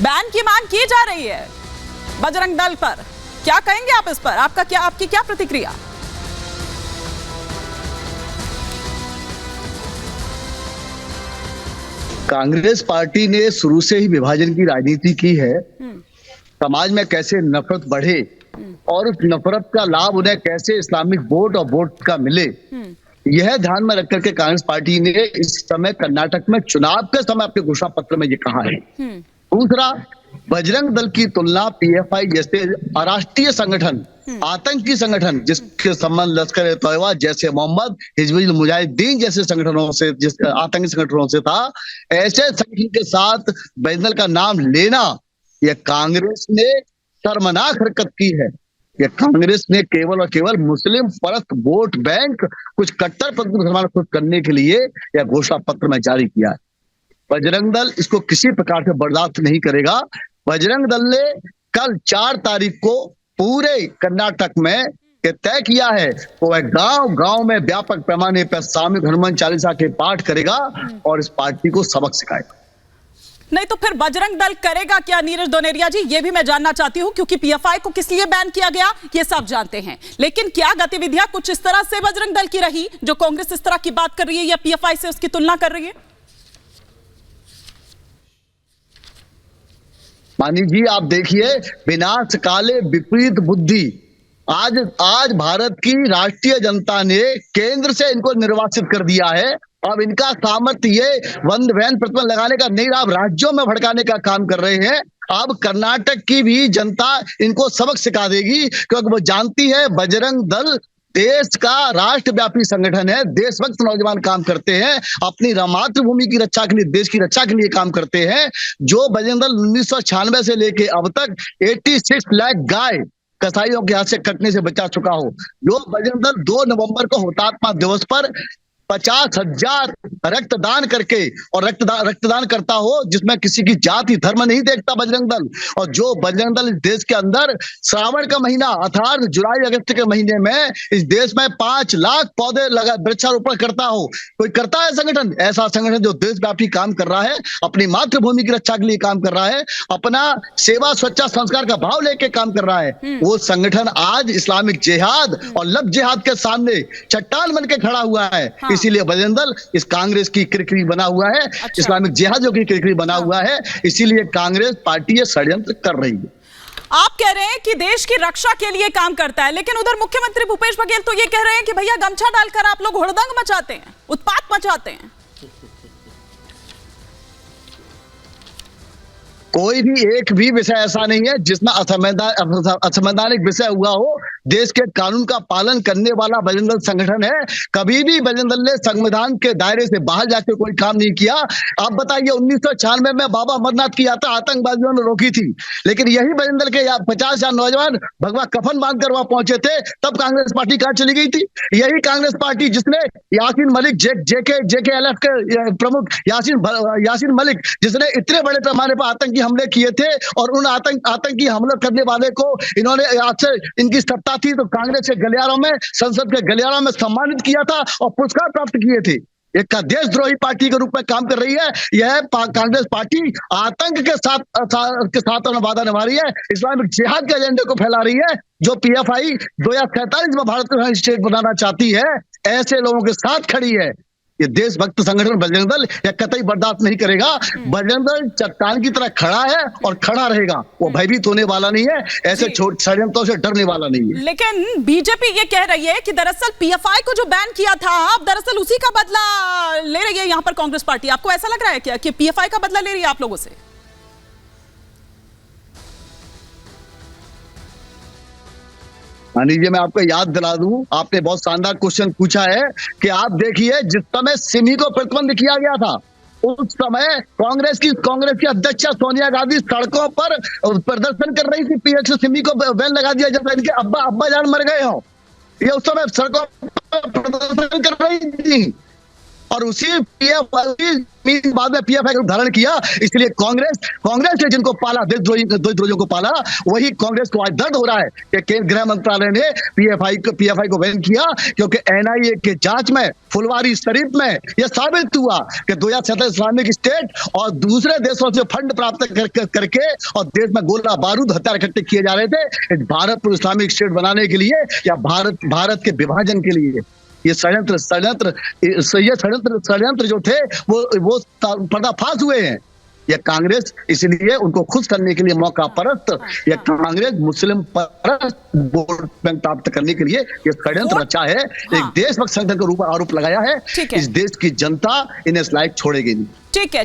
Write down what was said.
Ban की मांग की जा रही है बजरंग दल पर, क्या कहेंगे आप इस पर? आपकी क्या प्रतिक्रिया? कांग्रेस पार्टी ने शुरू से ही विभाजन की राजनीति की है। समाज में कैसे नफरत बढ़े और उस नफरत का लाभ उन्हें कैसे इस्लामिक वोट और वोट का मिले, यह ध्यान में रख करके कांग्रेस पार्टी ने इस समय कर्नाटक में चुनाव के समय अपने घोषणा पत्र में ये कहा है। दूसरा, बजरंग दल की तुलना पीएफआई जैसे अराष्ट्रीय संगठन, आतंकी संगठन जिसके संबंध लश्कर ए तैयबा, जैसे मोहम्मद, हिजबुल मुजाहिदीन जैसे संगठनों से, जिस आतंकी संगठनों से था, ऐसे संगठन के साथ बजरंग दल का नाम लेना, यह कांग्रेस ने शर्मनाक हरकत की है। यह कांग्रेस ने केवल और केवल मुस्लिम परस्त वोट बैंक, कुछ कट्टरपंथी मुसलमान खुद करने के लिए यह घोषणा पत्र में जारी किया है। बजरंग दल इसको किसी प्रकार से बर्दाश्त नहीं करेगा। बजरंग दल ने कल 4 तारीख को पूरे कर्नाटक में ये तय किया है तो वह गांव गांव में व्यापक पैमाने पर सामूहिक हनुमान चालीसा के पाठ करेगा और इस पार्टी को सबक सिखाएगा। नहीं तो फिर बजरंग दल करेगा क्या नीरज दोनेरिया जी, ये भी मैं जानना चाहती हूं, क्योंकि पीएफआई को किस लिए बैन किया गया ये सब जानते हैं, लेकिन क्या गतिविधियां कुछ इस तरह से बजरंग दल की रही जो कांग्रेस इस तरह की बात कर रही है या पीएफआई से उसकी तुलना कर रही है? मानी जी, आप देखिए, विनाश काले विपरीत बुद्धि, आज भारत की राष्ट्रीय जनता ने केंद्र से इनको निर्वासित कर दिया है। अब इनका सामर्थ्य ये वंद वैन प्रतिबंध लगाने का नहीं, आप राज्यों में भड़काने का काम कर रहे हैं। अब कर्नाटक की भी जनता इनको सबक सिखा देगी, क्योंकि वो जानती है बजरंग दल देश का राष्ट्रव्यापी संगठन है। देशभक्त नौजवान काम करते हैं, अपनी मातृभूमि की रक्षा के लिए, देश की रक्षा के लिए काम करते हैं। जो बजरंग दल 1996 से लेके अब तक 86 लाख गाय कसाईयों के हाथ से कटने से बचा चुका हो, जो बजरंग दल 2 नवंबर को हुतात्मा दिवस पर 50,000 रक्तदान करके और रक्तदान करता हो, जिसमें किसी की जाति धर्म नहीं देखता बजरंग दल। और जो बजरंग दल इस देश के अंदर श्रावण का महीना अर्थात जुलाई अगस्त के महीने में इस देश में 5 लाख पौधे लगा वृक्षारोपण करता हो, कोई करता है संगठन? ऐसा संगठन जो देशव्यापी काम कर रहा है, अपनी मातृभूमि की रक्षा के लिए काम कर रहा है, अपना सेवा स्वच्छता संस्कार का भाव लेके काम कर रहा है, वो संगठन आज इस्लामिक जिहाद और लब जिहाद के सामने चट्टान बन के खड़ा हुआ है। इसीलिए बजरंग दल इस कांग्रेस की किरकिरी बना हुआ है, इस्लामिक जिहादियों की किरकिरी बना हुआ है। इसीलिए कांग्रेस पार्टी ये षड्यंत्र कर रही है। आप कह रहे हैं कि देश की रक्षा के लिए काम करता है, लेकिन उधर मुख्यमंत्री भूपेश बघेल तो ये कह रहे हैं कि भैया गमछा डालकर आप लोग हुड़दंग मचाते हैं, उत्पात मचाते हैं। कोई भी एक भी विषय ऐसा नहीं है जिसमें असंवैधानिक विषय हुआ हो। देश के कानून का पालन करने वाला बजरंग दल संगठन है। कभी भी बजरंग दल ने संविधान के दायरे से बाहर जाकर कोई काम नहीं किया। आप बताइए, 1996 में बाबा अमरनाथ की यात्रा आतंकवादियों ने रोकी थी, लेकिन यही बजरंग दल के 50,000 नौजवान भगवा कफन बांधकर वहां पहुंचे थे, तब कांग्रेस पार्टी कहां चली गई थी? यही कांग्रेस पार्टी जिसने यासीन मलिक, JKLF के प्रमुख यासीन मलिक, जिसने इतने बड़े पैमाने पर आतंकी हमले किए थे, और उन आतंकी हमले करने वाले को इन्होंने, आज से इनकी सत्ता थी तो कांग्रेस के गलियारों में, संसद के गलियारों में सम्मानित किया था और पुरस्कार प्राप्त किए थे। एक देशद्रोही पार्टी के रूप में काम कर रही है यह कांग्रेस पार्टी। आतंक के साथ वादा निभा रही है, इस्लामिक जिहाद के एजेंडे को फैला रही है, जो पीएफआई 2047 में भारत को स्टेट बनाना चाहती है। ऐसे लोगों के साथ खड़ी है। ये देशभक्त संगठन बजरंग दल यह कतई बर्दाश्त नहीं करेगा। बजरंग दल चट्टान की तरह खड़ा है और खड़ा रहेगा, वो भयभीत होने वाला नहीं है, ऐसे षड्यंत्रों से डरने वाला नहीं है। लेकिन बीजेपी ये कह रही है कि दरअसल पीएफआई को जो बैन किया था, अब दरअसल उसी का बदला ले रही है यहाँ पर कांग्रेस पार्टी। आपको ऐसा लग रहा है क्या कि पीएफआई का बदला ले रही है आप लोगों से? मान लीजिए, मैं आपको याद दिला दूं, आपने बहुत शानदार क्वेश्चन पूछा है कि आप देखिए, जिस समय सिमी को प्रतिबंध किया गया था, उस समय कांग्रेस की अध्यक्ष सोनिया गांधी सड़कों पर प्रदर्शन कर रही थी। पीएच सिमी को बैन लगा दिया, जब इनके अब्बा जान मर गए हो, ये उस समय सड़कों पर प्रदर्शन कर रही थी। और उसी बाद में पीएफआई का धारण किया। इसलिए कांग्रेस ने जिनको पाला, देशद्रोहियों को पाला, वही कांग्रेस को आज दर्द हो रहा है कि केंद्रीय गृह मंत्रालय ने पीएफआई को बैन किया, क्योंकि एनआईए के जांच में फुलवारी शरीफ में यह साबित हुआ कि 2007 इस्लामिक स्टेट और दूसरे देशों से फंड प्राप्त करके और देश में गोला बारूद हथियार इकट्ठे किए जा रहे थे भारत को इस्लामिक स्टेट बनाने के लिए या भारत के विभाजन के लिए। ये षड्यंत्र जो थे वो पर्दाफाश हुए हैं। यह कांग्रेस, इसलिए उनको खुश करने के लिए मौका परस्त, यह कांग्रेस मुस्लिम परस्त वोट बैंक प्राप्त करने के लिए यह षड्यंत्र रचा है। एक देशभक्त संगठन के रूप में आरोप लगाया है। इस देश की जनता इन्हें इस लायक छोड़ेगी नहीं। ठीक है।